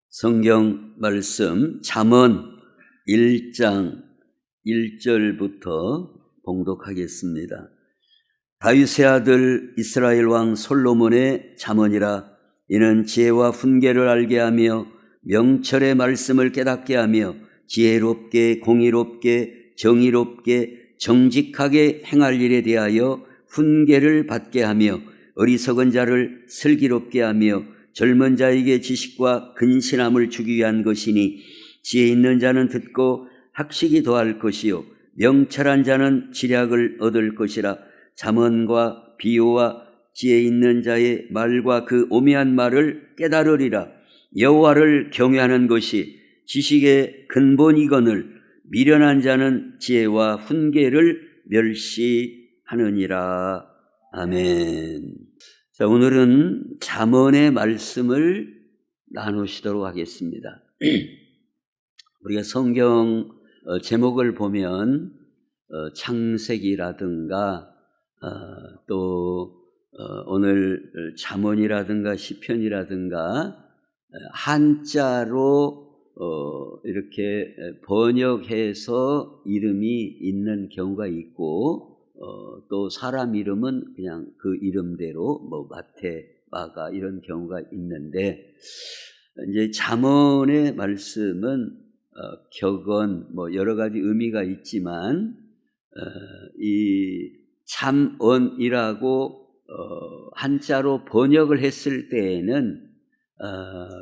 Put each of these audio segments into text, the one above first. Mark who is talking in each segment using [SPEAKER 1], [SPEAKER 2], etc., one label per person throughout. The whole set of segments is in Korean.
[SPEAKER 1] 성경 말씀 잠언 1장 1절부터 봉독하겠습니다. 다윗의 아들 이스라엘 왕 솔로몬의 잠언이라. 이는 지혜와 훈계를 알게 하며 명철의 말씀을 깨닫게 하며 지혜롭게 공의롭게 정의롭게 정직하게 행할 일에 대하여 훈계를 받게 하며 어리석은 자를 슬기롭게 하며 젊은 자에게 지식과 근신함을 주기 위한 것이니, 지혜 있는 자는 듣고 학식이 더할 것이요 명철한 자는 지략을 얻을 것이라. 잠언과 비유와 지혜 있는 자의 말과 그 오묘한 말을 깨달으리라. 여호와를 경외하는 것이 지식의 근본이거늘 미련한 자는 지혜와 훈계를 멸시하느니라. 아멘. 자, 오늘은 잠언의 말씀을 나누시도록 하겠습니다. 우리가 성경 제목을 보면 창세기라든가 또 오늘 잠언이라든가 시편이라든가 한자로 이렇게 번역해서 이름이 있는 경우가 있고, 또 사람 이름은 그냥 그 이름대로 마태, 마가 이런 경우가 있는데, 이제 잠언의 말씀은 격언 여러 가지 의미가 있지만, 이 잠언이라고 한자로 번역을 했을 때에는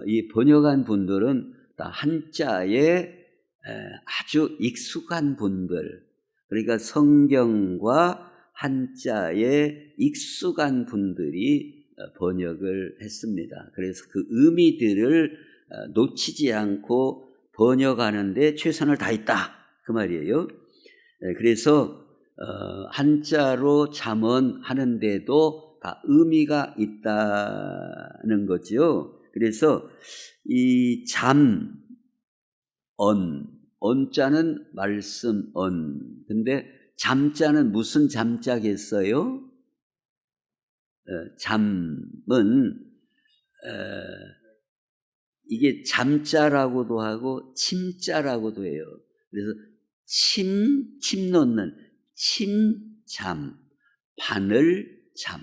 [SPEAKER 1] 이 번역한 분들은 다 한자에 아주 익숙한 분들, 그러니까 성경과 한자에 익숙한 분들이 번역을 했습니다. 그래서 그 의미들을 놓치지 않고 번역하는데 최선을 다했다, 그 말이에요. 그래서 한자로 잠언하는데도 다 의미가 있다는 거죠. 그래서 이 언자는 말씀 언. 근데 잠자는 무슨 잠자겠어요? 잠은 이게 잠자라고도 하고 침자라고도 해요. 그래서 침 놓는 침잠, 바늘잠,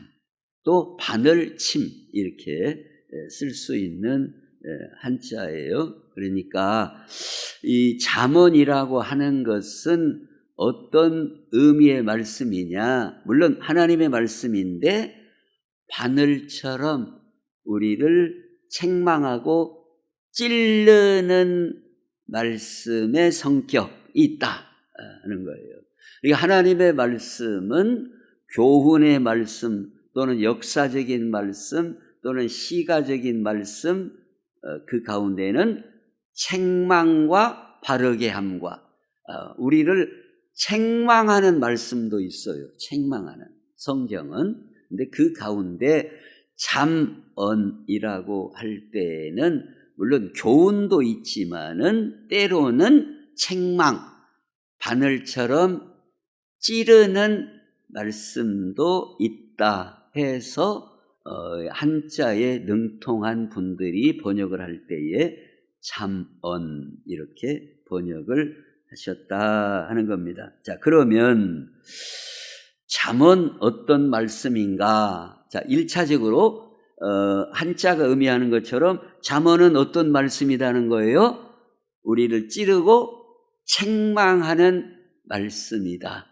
[SPEAKER 1] 또 바늘침 이렇게 쓸 수 있는 한자예요. 그러니까 이 잠언이라고 하는 것은 어떤 의미의 말씀이냐? 물론 하나님의 말씀인데 바늘처럼 우리를 책망하고 찌르는 말씀의 성격이 있다는 거예요. 그러니까 하나님의 말씀은 교훈의 말씀 또는 역사적인 말씀 또는 시가적인 말씀, 그 가운데는 책망과 바르게 함과 우리를 책망하는 말씀도 있어요. 책망하는 성경은. 근데 그 가운데 잠언이라고 할 때는 물론 교훈도 있지만은 때로는 책망, 바늘처럼 찌르는 말씀도 있다 해서 한자에 능통한 분들이 번역을 할 때에 잠언 이렇게 번역을 하셨다 하는 겁니다. 자, 그러면 잠언 어떤 말씀인가? 자, 1차적으로 한자가 의미하는 것처럼 잠언은 어떤 말씀이라는 거예요? 우리를 찌르고 책망하는 말씀이다.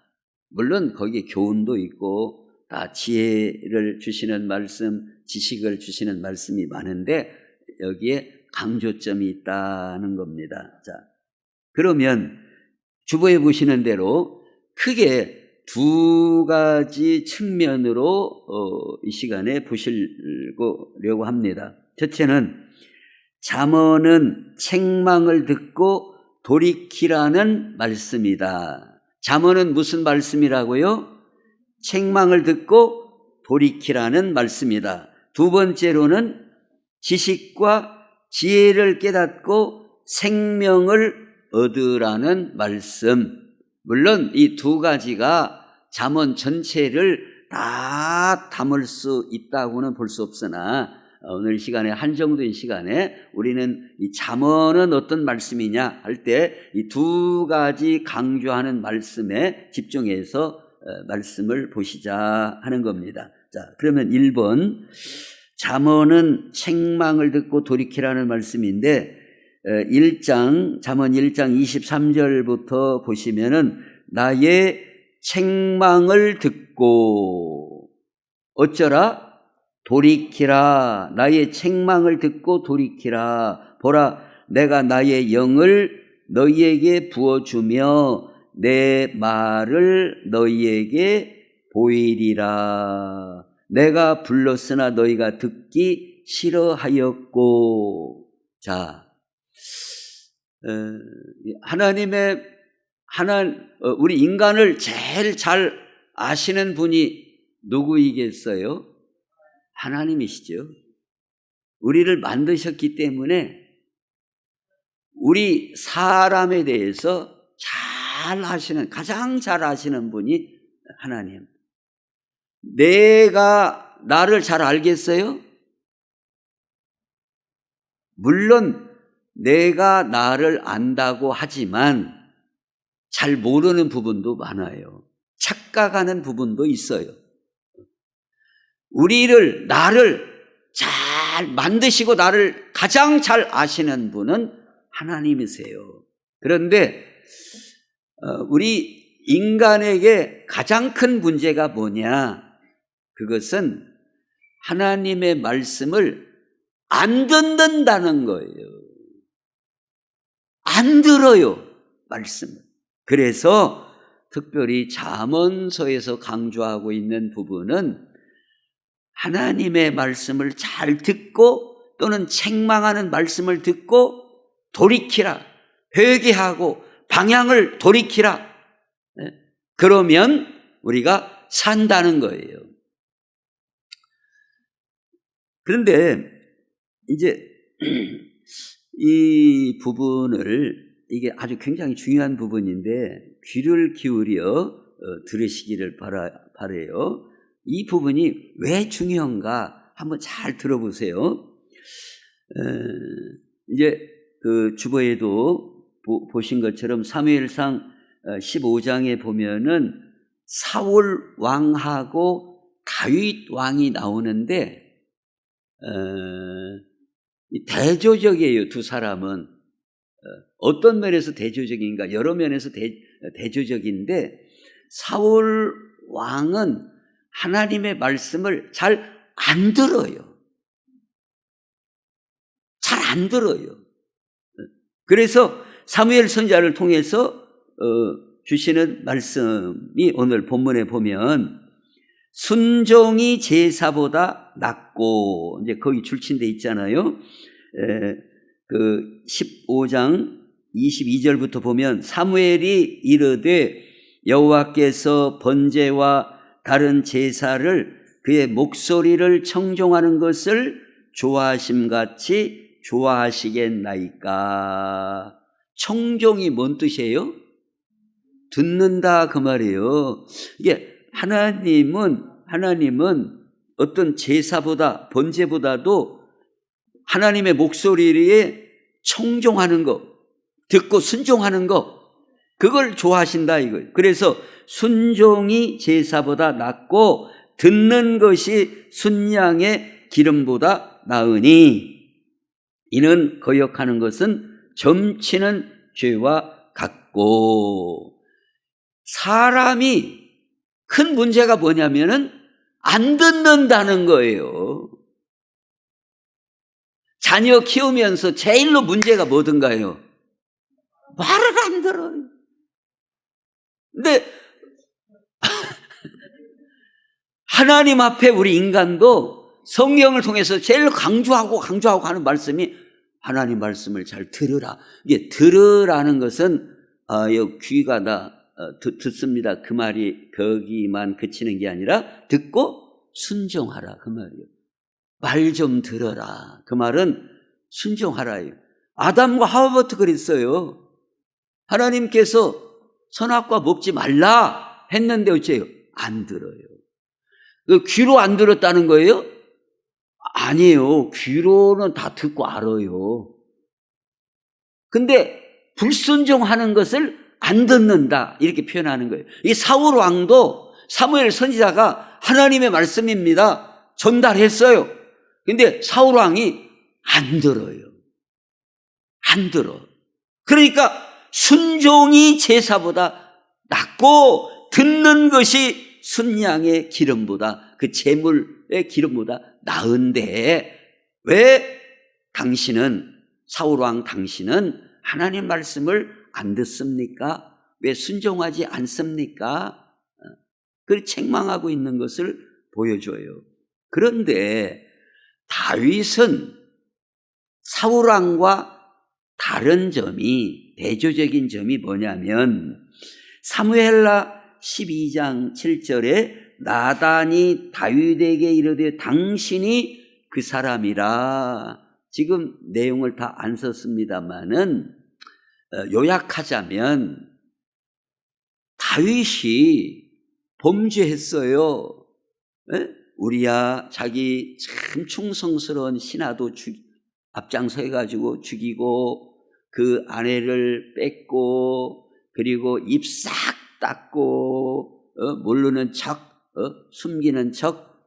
[SPEAKER 1] 물론 거기에 교훈도 있고 다 지혜를 주시는 말씀, 지식을 주시는 말씀이 많은데 여기에 강조점이 있다는 겁니다. 자, 그러면 주보에 보시는 대로 크게 두 가지 측면으로 이 시간에 보시려고 합니다. 첫째는 잠언은 책망을 듣고 돌이키라는 말씀이다. 잠언은 무슨 말씀이라고요? 책망을 듣고 돌이키라는 말씀이다. 두 번째로는 지식과 지혜를 깨닫고 생명을 얻으라는 말씀. 물론 이 두 가지가 잠언 전체를 다 담을 수 있다고는 볼 수 없으나 오늘 시간에 한정된 시간에 우리는 이 잠언은 어떤 말씀이냐 할 때 이 두 가지 강조하는 말씀에 집중해서 말씀을 보시자 하는 겁니다. 자, 그러면 1번 잠언은 책망을 듣고 돌이키라는 말씀인데 잠언 1장 23절부터 보시면은 나의 책망을 듣고 어쩌라? 돌이키라. 나의 책망을 듣고 돌이키라. 보라, 내가 나의 영을 너희에게 부어주며 내 말을 너희에게 보이리라. 내가 불렀으나 너희가 듣기 싫어하였고. 자, 우리 인간을 제일 잘 아시는 분이 누구이겠어요? 하나님이시죠. 우리를 만드셨기 때문에 우리 사람에 대해서 가장 잘 아시는 분이 하나님. 내가 나를 잘 알겠어요? 물론 내가 나를 안다고 하지만 잘 모르는 부분도 많아요. 착각하는 부분도 있어요. 나를 잘 만드시고 나를 가장 잘 아시는 분은 하나님이세요. 그런데 우리 인간에게 가장 큰 문제가 뭐냐? 그것은 하나님의 말씀을 안 듣는다는 거예요. 안 들어요, 말씀을. 그래서 특별히 잠언서에서 강조하고 있는 부분은 하나님의 말씀을 잘 듣고 또는 책망하는 말씀을 듣고 돌이키라, 회개하고 방향을 돌이키라. 그러면 우리가 산다는 거예요. 그런데 이제 이 부분을, 이게 아주 굉장히 중요한 부분인데 귀를 기울여 들으시기를 바라요. 이 부분이 왜 중요한가 한번 잘 들어보세요. 이제 그 주보에도 보신 것처럼 사무엘상 15장에 보면은 사울 왕하고 다윗 왕이 나오는데 대조적이에요. 두 사람은 어떤 면에서 대조적인가? 여러 면에서 대조적인데 사울 왕은 하나님의 말씀을 잘 안 들어요. 잘 안 들어요. 그래서 사무엘 선지자를 통해서 주시는 말씀이 오늘 본문에 보면 순종이 제사보다 낫고, 이제 거기 줄친데 있잖아요. 그 15장 22절부터 보면 사무엘이 이르되 여호와께서 번제와 다른 제사를 그의 목소리를 청종하는 것을 좋아하심같이 좋아하시겠나이까. 청종이 뭔 뜻이에요? 듣는다 그 말이에요. 이게 하나님은 어떤 제사보다, 번제보다도 하나님의 목소리에 청종하는 거, 듣고 순종하는 거, 그걸 좋아하신다 이거예요. 그래서 순종이 제사보다 낫고 듣는 것이 순양의 기름보다 나으니 이는 거역하는 것은 점치는 죄와 같고. 사람이 큰 문제가 뭐냐면은 안 듣는다는 거예요. 자녀 키우면서 제일로 문제가 뭐든가요? 말을 안 들어요. 근데 하나님 앞에 우리 인간도 성경을 통해서 제일 강조하고 하는 말씀이 하나님 말씀을 잘 들으라. 이게 들으라는 것은 귀가 듣습니다. 그 말이 거기만 그치는 게 아니라 듣고 순종하라 그 말이에요. 말 좀 들어라. 그 말은 순종하라예요. 아담과 하와부터 그랬어요. 하나님께서 선악과 먹지 말라 했는데 어째요? 안 들어요. 그 귀로 안 들었다는 거예요? 아니에요. 귀로는 다 듣고 알아요. 근데 불순종하는 것을 안 듣는다, 이렇게 표현하는 거예요. 이 사울 왕도 사무엘 선지자가 하나님의 말씀입니다 전달했어요. 근데 사울 왕이 안 들어요. 안 들어. 그러니까 순종이 제사보다 낫고 듣는 것이 순양의 기름보다, 그 제물의 기름보다 나은데, 왜 당신은, 사울왕 당신은 하나님 말씀을 안 듣습니까? 왜 순종하지 않습니까? 그걸 책망하고 있는 것을 보여줘요. 그런데 다윗은 사울왕과 다른 점이, 대조적인 점이 뭐냐면, 사무엘하 12장 7절에 나단이 다윗에게 이르되 당신이 그 사람이라, 지금 내용을 다 안 썼습니다마는 요약하자면 다윗이 범죄했어요. 우리야 자기 참 충성스러운 신하도 앞장서 가지고 죽이고, 그 아내를 뺏고, 그리고 입 싹 닦고, 모르는 척, 숨기는 척.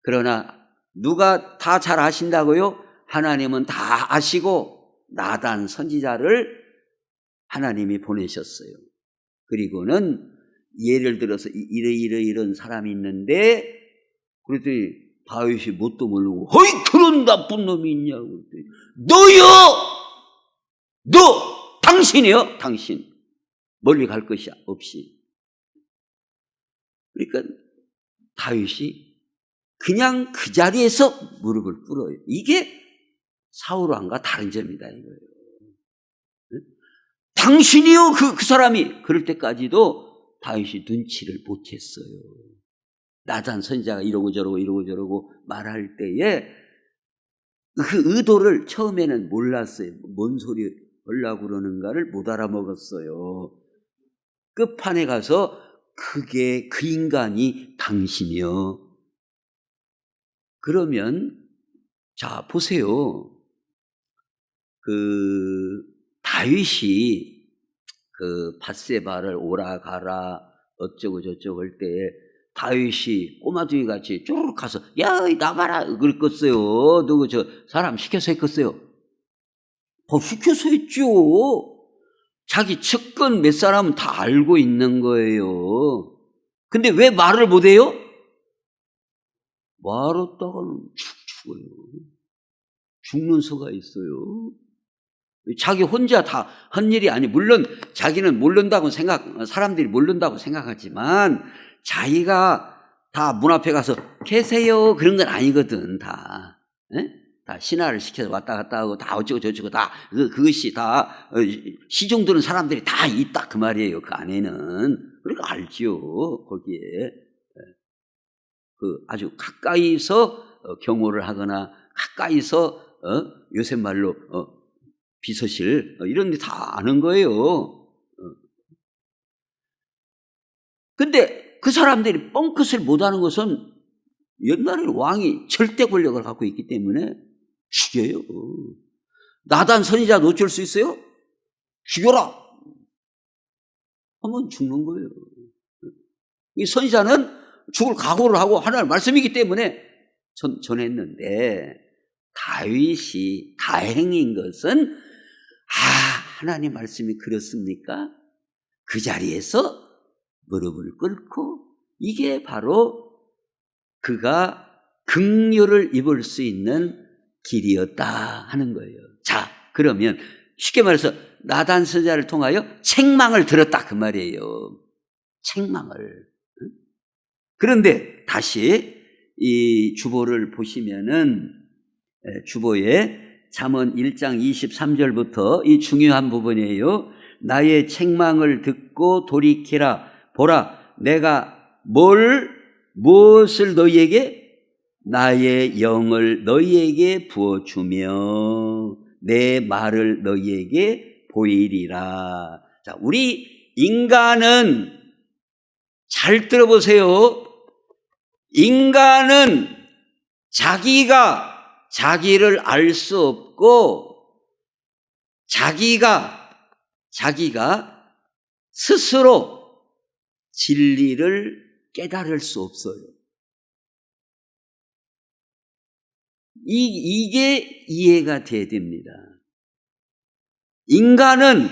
[SPEAKER 1] 그러나 누가 다 잘 아신다고요? 하나님은 다 아시고 나단 선지자를 하나님이 보내셨어요. 그리고는 예를 들어서 이런 사람이 있는데, 그랬더니 다윗이 뭣도 모르고 허이 그런 나쁜 놈이 있냐고 그랬더니, 너 당신이요, 당신 멀리 갈 것이 없이. 그러니까 다윗이 그냥 그 자리에서 무릎을 꿇어요. 이게 사울왕과 다른 점이다 이거예요. 당신이요, 그 사람이. 그럴 때까지도 다윗이 눈치를 못 챘어요. 나단 선지자가 이러고 저러고 말할 때에 그 의도를 처음에는 몰랐어요. 뭔 소리 하려고 그러는가를 못 알아먹었어요. 끝판에 가서 그게 그 인간이 당신이요. 그러면 자 보세요. 그 다윗이 그 밧세바를 오라 가라 어쩌고 저쩌고 할 때 다윗이 꼬마둥이 같이 쭉 가서 야 나봐라 그랬겠어요? 누구 저 사람 시켜서 했겠어요? 시켜서 했죠. 자기 측근 몇 사람은 다 알고 있는 거예요. 근데 왜 말을 못해요? 말했다가는 죽어요. 죽는 수가 있어요. 자기 혼자 다 한 일이 아니, 물론 자기는 모른다고 사람들이 모른다고 생각하지만 자기가 다 문 앞에 가서 계세요 그런 건 아니거든. 다 신하를 시켜서 왔다 갔다 하고 다 어쩌고 저쩌고 다 그것이 다 시중 드는 사람들이 다 있다 그 말이에요. 그 안에는. 그러니까 알죠. 거기에 그 아주 가까이서 경호를 하거나 가까이서 요새 말로 비서실 이런 데 다 아는 거예요. 근데 그 사람들이 뻥끗을 못하는 것은 옛날에 왕이 절대 권력을 갖고 있기 때문에 죽여요. 나단 선지자 놓칠 수 있어요? 죽여라 하면 죽는 거예요. 이 선지자는 죽을 각오를 하고 하나님의 말씀이기 때문에 전했는데, 다윗이 다행인 것은 하나님 말씀이 그렇습니까? 그 자리에서 무릎을 꿇고, 이게 바로 그가 긍휼을 입을 수 있는 길이었다 하는 거예요. 자, 그러면 쉽게 말해서 나단 선지자를 통하여 책망을 들었다 그 말이에요. 책망을. 그런데 다시 이 주보를 보시면은 주보에 잠언 1장 23절부터 이 중요한 부분이에요. 나의 책망을 듣고 돌이키라. 보라, 내가 무엇을 너희에게? 나의 영을 너희에게 부어주며 내 말을 너희에게 보이리라. 자, 우리 인간은 잘 들어보세요. 인간은 자기가 자기를 알 수 없고 자기가 스스로 진리를 깨달을 수 없어요. 이게 이해가 돼야 됩니다. 인간은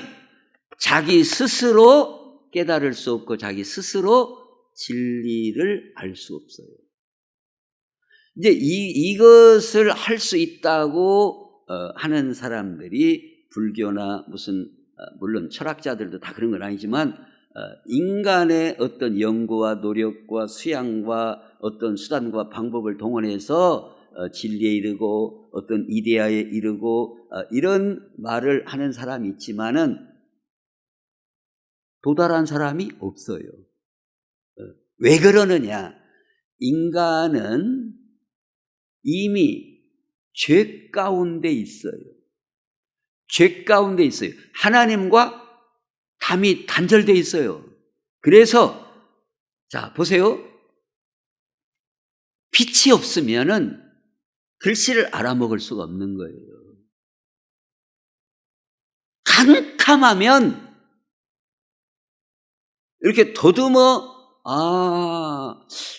[SPEAKER 1] 자기 스스로 깨달을 수 없고 자기 스스로 진리를 알 수 없어요. 이제 이것을 할 수 있다고 하는 사람들이 불교나 무슨 물론 철학자들도 다 그런 건 아니지만 인간의 어떤 연구와 노력과 수양과 어떤 수단과 방법을 동원해서 진리에 이르고 어떤 이데아에 이르고 이런 말을 하는 사람이 있지만은 도달한 사람이 없어요. 왜 그러느냐? 인간은 이미 죄 가운데 있어요. 죄 가운데 있어요. 하나님과 담이 단절되어 있어요. 그래서 자 보세요. 빛이 없으면은 글씨를 알아먹을 수가 없는 거예요. 캄캄하면 이렇게 더듬어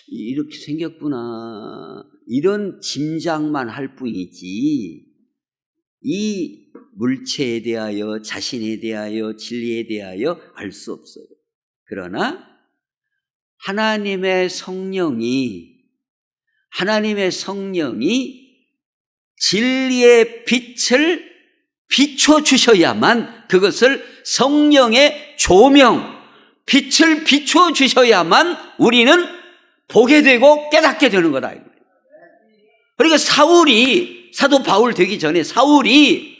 [SPEAKER 1] 이렇게 생겼구나 이런 짐작만 할 뿐이지 이 물체에 대하여 자신에 대하여 진리에 대하여 알 수 없어요. 그러나 하나님의 성령이 진리의 빛을 비춰주셔야만 그것을 성령의 조명, 빛을 비춰주셔야만 우리는 보게 되고 깨닫게 되는 거다. 그러니까 사도 바울 되기 전에 사울이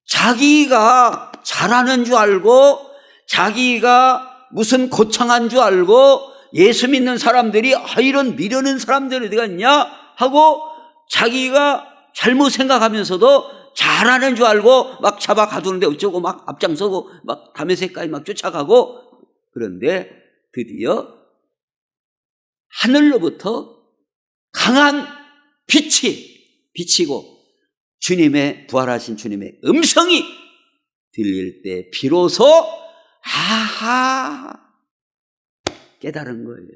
[SPEAKER 1] 자기가 잘하는 줄 알고 자기가 무슨 고창한 줄 알고 예수 믿는 사람들이 이런 미련한 사람들이 어디 갔냐 하고 자기가 잘못 생각하면서도 잘하는 줄 알고 막 잡아 가두는데 어쩌고 막 앞장서고 막 다메섹까지 막 쫓아가고 그런데 드디어 하늘로부터 강한 빛이 비치고 부활하신 주님의 음성이 들릴 때 비로소 깨달은 거예요.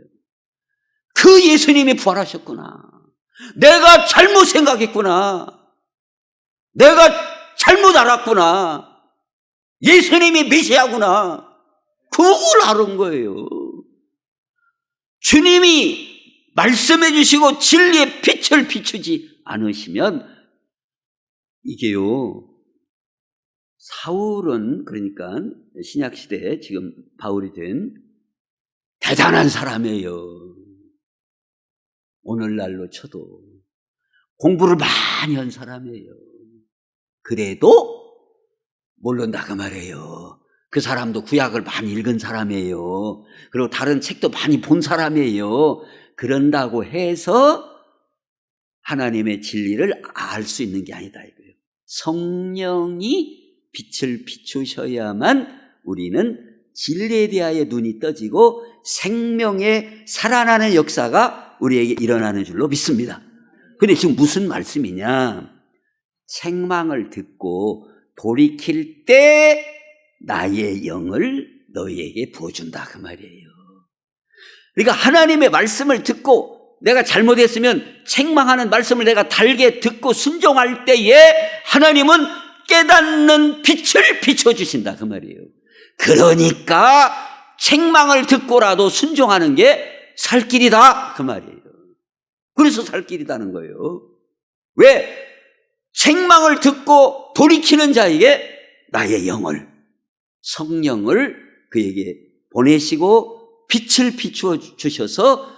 [SPEAKER 1] 그 예수님이 부활하셨구나. 내가 잘못 생각했구나. 내가 잘못 알았구나. 예수님이 메시아구나. 그걸 알은 거예요. 주님이 말씀해 주시고 진리의 빛을 비추지 않으시면 이게요. 사울은 그러니까 신약시대에 지금 바울이 된 대단한 사람이에요. 오늘날로 쳐도 공부를 많이 한 사람이에요. 그래도 모른다 그 말이에요. 그 사람도 구약을 많이 읽은 사람이에요. 그리고 다른 책도 많이 본 사람이에요. 그런다고 해서 하나님의 진리를 알 수 있는 게 아니다 이거예요. 성령이 빛을 비추셔야만 우리는 진리에 대하여 눈이 떠지고 생명의 살아나는 역사가 우리에게 일어나는 줄로 믿습니다. 그런데 지금 무슨 말씀이냐? 책망을 듣고 돌이킬 때 나의 영을 너희에게 부어준다 그 말이에요. 그러니까 하나님의 말씀을 듣고 내가 잘못했으면 책망하는 말씀을 내가 달게 듣고 순종할 때에 하나님은 깨닫는 빛을 비춰주신다 그 말이에요. 그러니까 책망을 듣고라도 순종하는 게 살 길이다 그 말이에요. 그래서 살 길이다는 거예요. 왜? 책망을 듣고 돌이키는 자에게 나의 영을 성령을 그에게 보내시고 빛을 비추어 주셔서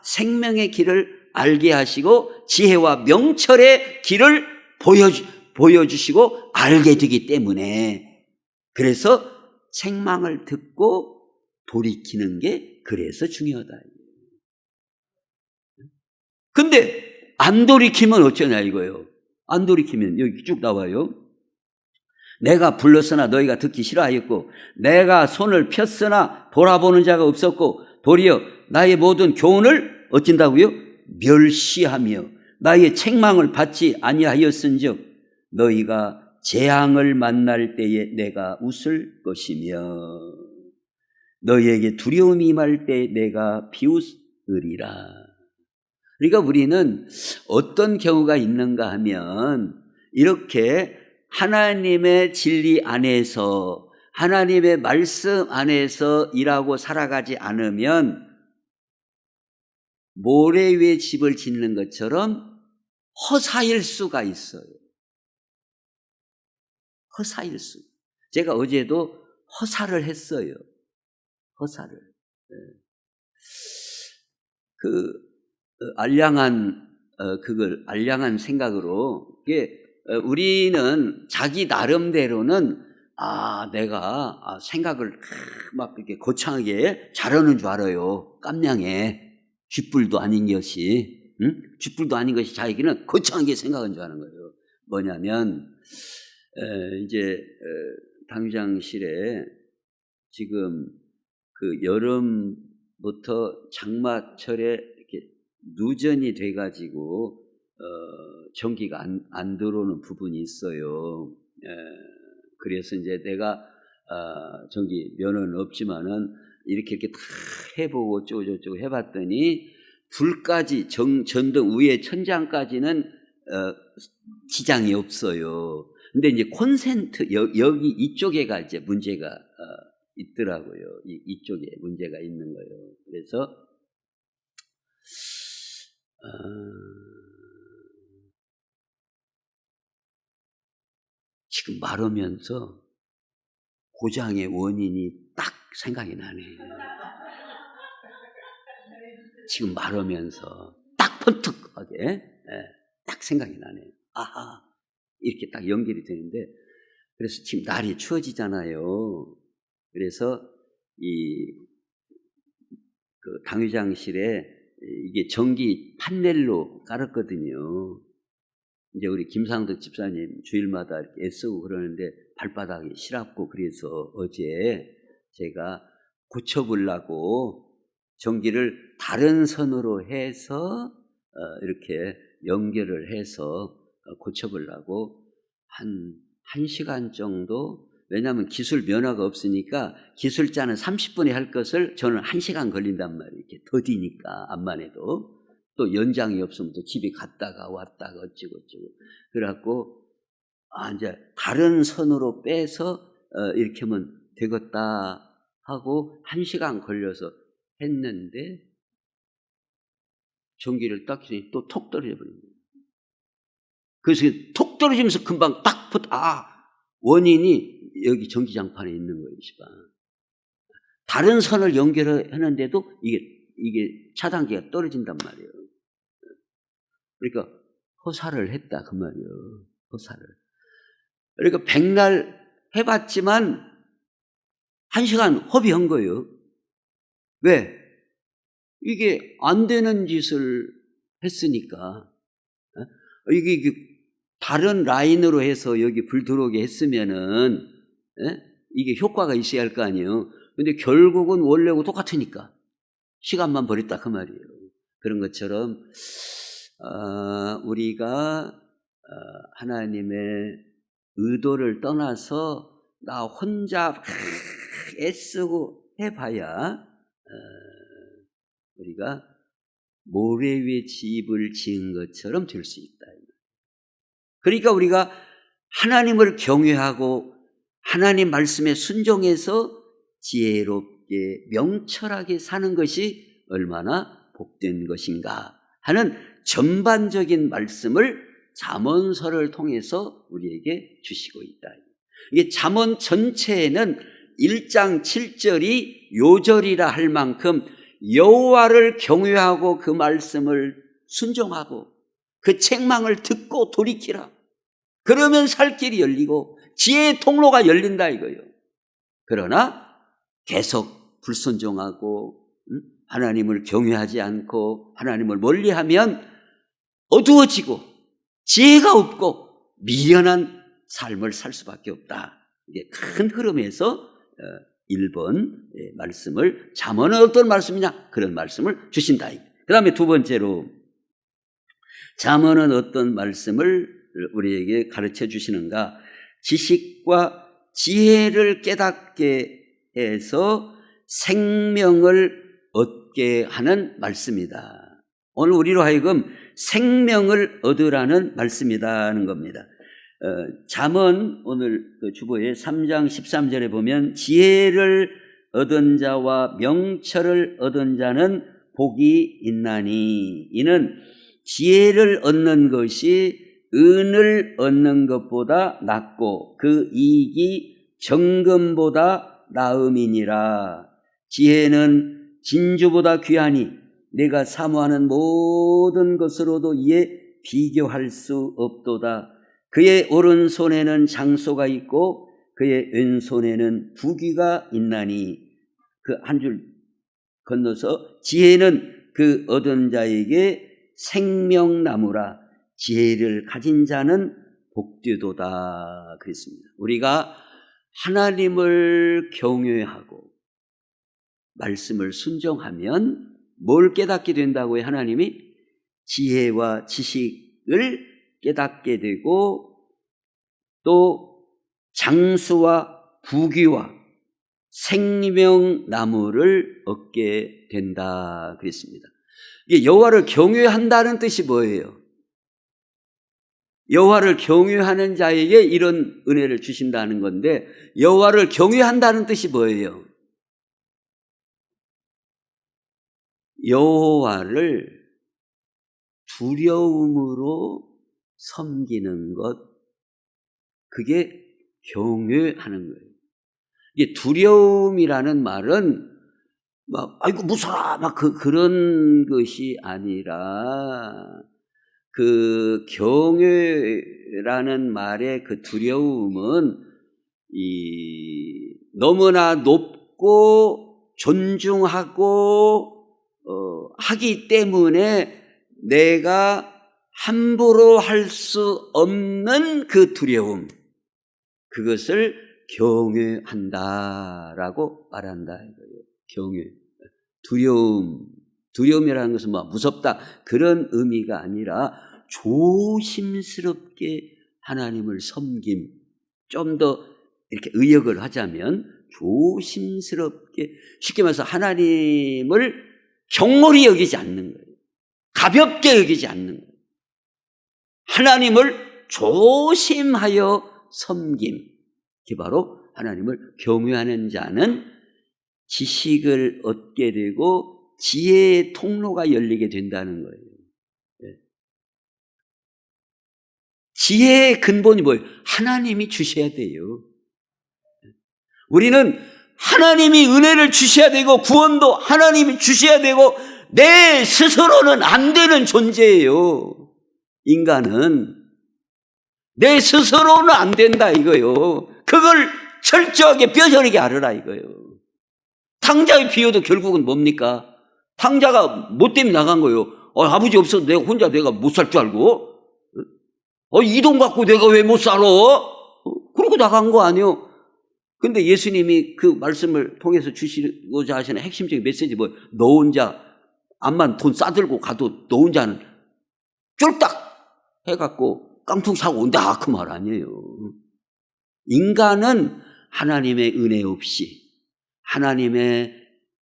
[SPEAKER 1] 생명의 길을 알게 하시고 지혜와 명철의 길을 보여주시고 알게 되기 때문에 그래서 책망을 듣고 돌이키는 게 그래서 중요하다. 근데 안 돌이키면 어쩌냐 이거예요. 안 돌이키면 여기 쭉 나와요. 내가 불렀으나 너희가 듣기 싫어하였고 내가 손을 폈으나 돌아보는 자가 없었고 도리어 나의 모든 교훈을 어쩐다고요? 멸시하며 나의 책망을 받지 아니하였은즉 너희가 재앙을 만날 때에 내가 웃을 것이며 너희에게 두려움이 임할 때 내가 비웃으리라. 그러니까 우리는 어떤 경우가 있는가 하면 이렇게 하나님의 진리 안에서 하나님의 말씀 안에서 일하고 살아가지 않으면 모래 위에 집을 짓는 것처럼 허사일 수가 있어요. 허사일 수. 제가 어제도 허사를 했어요. 허사를. 알량한 생각으로, 우리는 자기 나름대로는, 내가 생각을 막 이렇게 거창하게 잘하는 줄 알아요. 깜냥에. 쥐뿔도 아닌 것이, 쥐뿔도 아닌 것이 자기는 거창하게 생각한 줄 아는 거예요. 뭐냐면, 이제, 당장실에 지금 그 여름부터 장마철에 이렇게 누전이 돼가지고, 전기가 안 들어오는 부분이 있어요. 그래서 이제 내가, 전기 면허는 없지만은, 이렇게 다 해보고 쪼쪼쪼 해봤더니, 불까지, 전등 위에 천장까지는, 지장이 없어요. 근데 이제 여기 이쪽에가 이제 문제가, 있더라고요. 이쪽에 문제가 있는 거예요. 그래서, 지금 말하면서 고장의 원인이 딱 생각이 나네. 지금 말하면서 딱 번뜩하게 딱 생각이 나네. 아하, 이렇게 딱 연결이 되는데, 그래서 지금 날이 추워지잖아요. 그래서 그 당회장실에 이게 전기 판넬로 깔았거든요. 이제 우리 김상덕 집사님 주일마다 이렇게 애쓰고 그러는데 발바닥이 시렵고, 그래서 어제 제가 고쳐보려고 전기를 다른 선으로 해서 이렇게 연결을 해서 고쳐보려고 한 1시간 정도, 왜냐하면 기술 면허가 없으니까 기술자는 30분에 할 것을 저는 1시간 걸린단 말이에요. 이렇게 더디니까 암만 해도. 또 연장이 없으면 또 집에 갔다가 왔다가 어쩌고. 그래갖고, 이제 다른 선으로 빼서, 이렇게 하면 되겠다 하고 1시간 걸려서 했는데, 전기를 딱 키더니 또 톡 떨어져 버린 거예요. 그래서 톡 떨어지면서 금방 딱 원인이 여기 전기장판에 있는 거예요, 시방. 다른 선을 연결했는데도 이게 차단기가 떨어진단 말이에요. 그러니까 허사를 했다 그 말이에요. 허사를. 그러니까 백날 해봤지만 1시간 허비한 거예요. 왜? 이게 안 되는 짓을 했으니까. 이게 다른 라인으로 해서 여기 불 들어오게 했으면은 이게 효과가 있어야 할 거 아니에요. 근데 결국은 원래하고 똑같으니까 시간만 버렸다 그 말이에요. 그런 것처럼 우리가 하나님의 의도를 떠나서 나 혼자 애쓰고 해봐야 우리가 모래 위에 집을 지은 것처럼 될 수 있다. 그러니까 우리가 하나님을 경외하고 하나님 말씀에 순종해서 지혜롭게 명철하게 사는 것이 얼마나 복된 것인가 하는 전반적인 말씀을 잠언서를 통해서 우리에게 주시고 있다. 이게 잠언 전체에는 1장 7절이 요절이라 할 만큼 여호와를 경외하고 그 말씀을 순종하고 그 책망을 듣고 돌이키라. 그러면 살 길이 열리고 지혜의 통로가 열린다 이거예요. 그러나 계속 불순종하고 하나님을 경외하지 않고 하나님을 멀리하면 어두워지고 지혜가 없고 미련한 삶을 살 수밖에 없다. 이게 큰 흐름에서 1번 말씀을, 잠언은 어떤 말씀이냐? 그런 말씀을 주신다. 그 다음에 두 번째로 잠언은 어떤 말씀을 우리에게 가르쳐 주시는가? 지식과 지혜를 깨닫게 해서 생명을 얻게 하는 말씀이다. 오늘 우리로 하여금 생명을 얻으라는 말씀이다는 겁니다. 잠언 오늘 그 주보에 3장 13절에 보면 지혜를 얻은 자와 명철을 얻은 자는 복이 있나니, 이는 지혜를 얻는 것이 은을 얻는 것보다 낫고 그 이익이 정금보다 나음이니라. 지혜는 진주보다 귀하니 내가 사모하는 모든 것으로도 이에 비교할 수 없도다. 그의 오른손에는 장소가 있고 그의 왼손에는 부귀가 있나니. 그 한 줄 건너서 지혜는 그 얻은 자에게 생명나무라. 지혜를 가진 자는 복되도다 그랬습니다. 우리가 하나님을 경외하고 말씀을 순종하면 뭘 깨닫게 된다고요? 하나님이 지혜와 지식을 깨닫게 되고 또 장수와 부귀와 생명나무를 얻게 된다 그랬습니다. 이게 여호와를 경외한다는 뜻이 뭐예요? 여호와를 경외하는 자에게 이런 은혜를 주신다는 건데, 여호와를 경외한다는 뜻이 뭐예요? 여호와를 두려움으로 섬기는 것, 그게 경외하는 거예요. 이게 두려움이라는 말은 막 아이고 무서워 막 그런 것이 아니라, 그 경외라는 말의 그 두려움은 너무나 높고 존중하고 하기 때문에 내가 함부로 할 수 없는 그 두려움, 그것을 경외한다라고 말한다 이거예요. 경외. 두려움이라는 것은 뭐 무섭다 그런 의미가 아니라 조심스럽게 하나님을 섬김. 좀 더 이렇게 의역을 하자면 조심스럽게, 쉽게 말해서 하나님을 경홀히 여기지 않는 거예요. 가볍게 여기지 않는 거예요. 하나님을 조심하여 섬김. 이게 바로 하나님을 경외하는 자는 지식을 얻게 되고 지혜의 통로가 열리게 된다는 거예요. 지혜의 근본이 뭐예요? 하나님이 주셔야 돼요. 우리는 하나님이 은혜를 주셔야 되고 구원도 하나님이 주셔야 되고 내 스스로는 안 되는 존재예요. 인간은 내 스스로는 안 된다 이거요. 그걸 철저하게 뼈저리게 알으라 이거요. 탕자의 비유도 결국은 뭡니까? 탕자가 뭐 때문에 나간 거예요? 아버지 없어도 내가 혼자 내가 못 살 줄 알고? 이 돈 갖고 내가 왜 못 살아? 그러고 나간 거 아니에요? 근데 예수님이 그 말씀을 통해서 주시고자 하시는 핵심적인 메시지 뭐예요? 너 혼자 암만 돈 싸들고 가도 너 혼자는 쫄딱 해갖고 깡통 사고 온다 그 말 아니에요. 인간은 하나님의 은혜 없이, 하나님의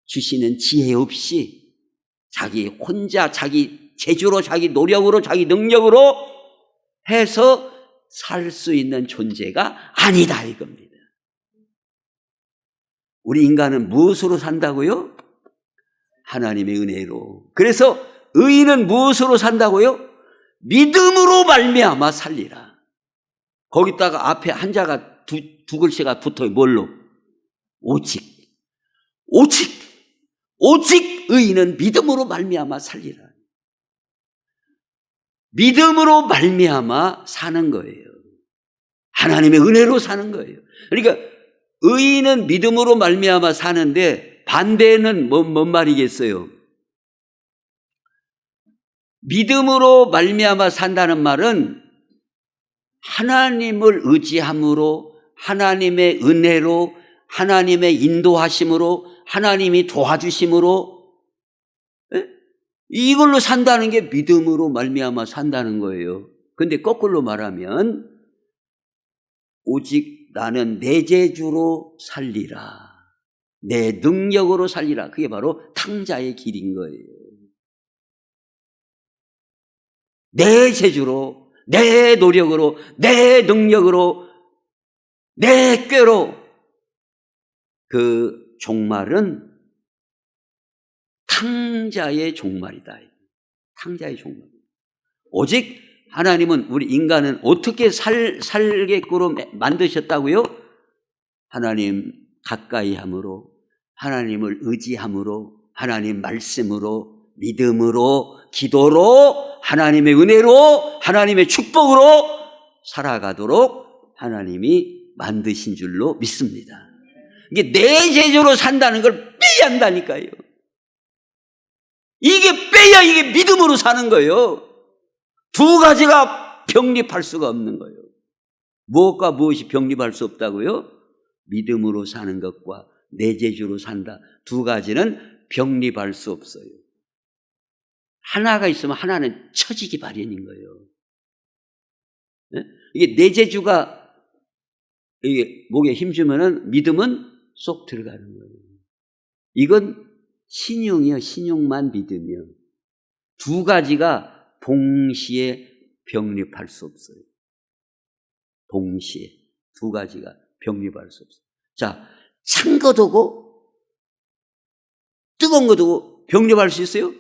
[SPEAKER 1] 주시는 지혜 없이 자기 혼자 자기 재주로 자기 노력으로 자기 능력으로 해서 살 수 있는 존재가 아니다 이겁니다. 우리 인간은 무엇으로 산다고요? 하나님의 은혜로. 그래서 의인은 무엇으로 산다고요? 믿음으로 말미암아 살리라. 거기다가 앞에 한자가 두 글씨가 붙어요. 뭘로? 오직 의인은 믿음으로 말미암아 살리라. 믿음으로 말미암아 사는 거예요. 하나님의 은혜로 사는 거예요. 그러니까 의인은 믿음으로 말미암아 사는데 반대는 뭔 말이겠어요? 믿음으로 말미암아 산다는 말은 하나님을 의지함으로, 하나님의 은혜로, 하나님의 인도하심으로, 하나님이 도와주심으로 이걸로 산다는 게 믿음으로 말미암아 산다는 거예요. 근데 거꾸로 말하면 오직 나는 내 재주로 살리라, 내 능력으로 살리라, 그게 바로 탕자의 길인 거예요. 내 재주로, 내 노력으로, 내 능력으로, 내 꾀로. 그 종말은 탕자의 종말이다. 탕자의 종말. 오직 하나님은 우리 인간은 어떻게 살게끔 만드셨다고요? 하나님 가까이 함으로, 하나님을 의지함으로, 하나님 말씀으로, 믿음으로, 기도로, 하나님의 은혜로, 하나님의 축복으로 살아가도록 하나님이 만드신 줄로 믿습니다. 이게 내 재주로 산다는 걸 빼야 한다니까요. 이게 빼야 이게 믿음으로 사는 거예요. 두 가지가 병립할 수가 없는 거예요. 무엇과 무엇이 병립할 수 없다고요? 믿음으로 사는 것과 내 재주로 산다. 두 가지는 병립할 수 없어요. 하나가 있으면 하나는 처지기 마련인 거예요. 네? 이게 내 재주가 이게 목에 힘주면은 믿음은 쏙 들어가는 거예요. 이건 신용이요, 신용만 믿으며 두 가지가 동시에 병립할 수 없어요. 동시에 두 가지가 병립할 수 없어요. 자, 찬 거 두고 뜨거운 거 두고 병립할 수 있어요?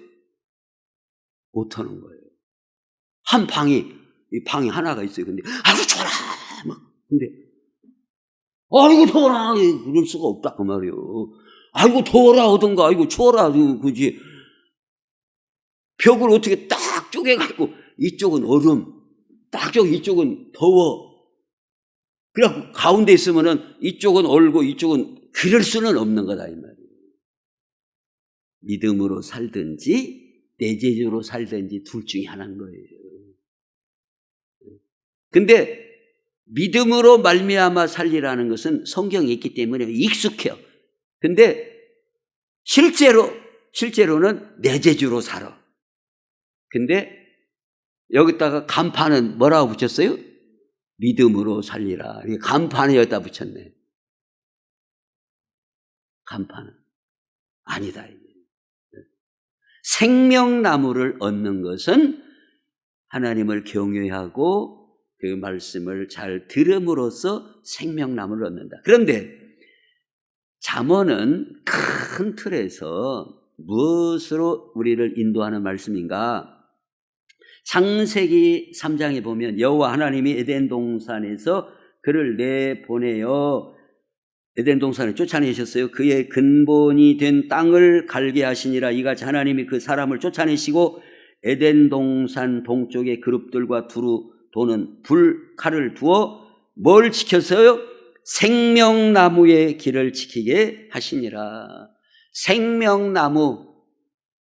[SPEAKER 1] 못하는 거예요. 한 방이, 이 방이 하나가 있어요. 근데 아이고 좋아라 막, 근데 아이고 더워라 그럴 수가 없다 그 말이에요. 아이고 더워라 하던가 아이고 추워라 그지. 벽을 어떻게 딱 쪼개갖고 이쪽은 얼음, 딱 이쪽은 더워. 그래갖고 가운데 있으면은 이쪽은 얼고 이쪽은 그럴 수는 없는 거다 이 말이에요. 믿음으로 살든지 내 재주로 살든지 둘 중에 하나인 거예요. 근데 믿음으로 말미암아 살리라는 것은 성경에 있기 때문에 익숙해요. 근데 실제로는 내 재주로 살아. 근데 여기다가 간판은 뭐라고 붙였어요? 믿음으로 살리라. 간판에 여기다 붙였네. 간판은 아니다. 생명나무를 얻는 것은 하나님을 경외하고 그 말씀을 잘 들음으로써 생명나무를 얻는다. 그런데 잠언은 큰 틀에서 무엇으로 우리를 인도하는 말씀인가? 창세기 3장에 보면 여호와 하나님이 에덴 동산에서 그를 내보내어 에덴 동산에 쫓아내셨어요. 그의 근본이 된 땅을 갈게 하시니라. 이같이 하나님이 그 사람을 쫓아내시고 에덴 동산 동쪽의 그룹들과 두루 도는 불칼을 두어 뭘 지켰어요? 생명나무의 길을 지키게 하시니라.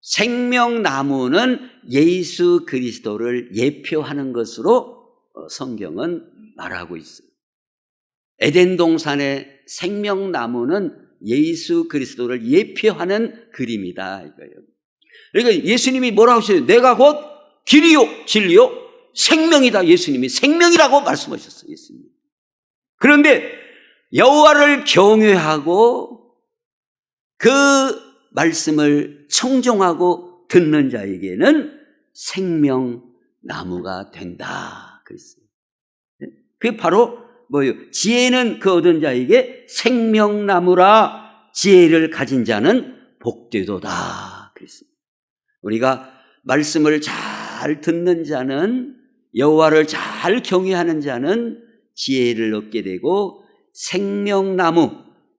[SPEAKER 1] 생명나무는 예수 그리스도를 예표하는 것으로 성경은 말하고 있어요. 에덴 동산의 생명나무는 예수 그리스도를 예표하는 그림이다 이거예요. 그러니까 예수님이 뭐라고 하셨어요? 내가 곧 길이요 진리요 생명이다. 예수님이 생명이라고 말씀하셨어요. 예수님. 그런데 여호와를 경외하고 그 말씀을 청종하고 듣는 자에게는 생명나무가 된다 그랬어요. 그게 바로 뭐예요? 지혜는 그 얻은 자에게 생명나무라. 지혜를 가진 자는 복되도다 그랬습니다. 우리가 말씀을 잘 듣는 자는, 여호와를 잘 경외하는 자는 지혜를 얻게 되고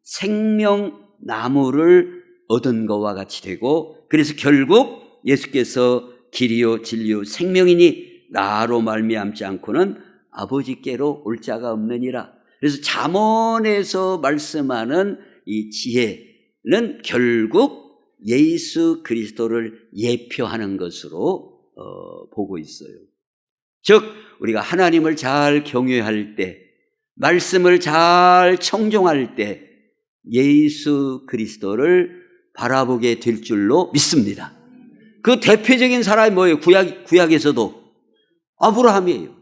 [SPEAKER 1] 생명나무를 얻은 것과 같이 되고, 그래서 결국 예수께서 길이요 진리요 생명이니 나로 말미암지 않고는 아버지께로 올 자가 없느니라. 그래서 잠언에서 말씀하는 이 지혜는 결국 예수 그리스도를 예표하는 것으로 보고 있어요. 즉 우리가 하나님을 잘 경외할 때, 말씀을 잘 청종할 때 예수 그리스도를 바라보게 될 줄로 믿습니다. 그 대표적인 사람이 뭐예요? 구약에서도 아브라함이에요.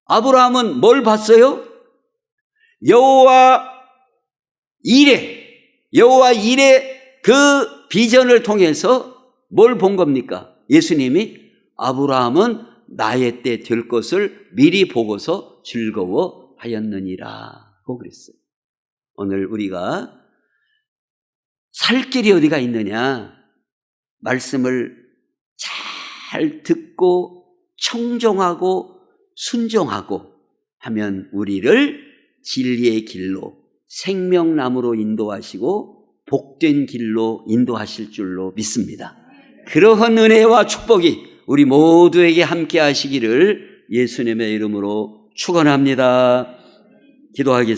[SPEAKER 1] 아브라함은 뭘 봤어요? 여호와 일의 그 비전을 통해서 뭘 본 겁니까? 예수님이 아브라함은 나의 때 될 것을 미리 보고서 즐거워하였느니라 고 그랬어요. 오늘 우리가 살 길이 어디가 있느냐? 말씀을 잘 듣고 청종하고 순종하고 하면 우리를 진리의 길로, 생명나무로 인도하시고 복된 길로 인도하실 줄로 믿습니다. 그러한 은혜와 축복이 우리 모두에게 함께 하시기를 예수님의 이름으로 축원합니다. 기도하겠습니다.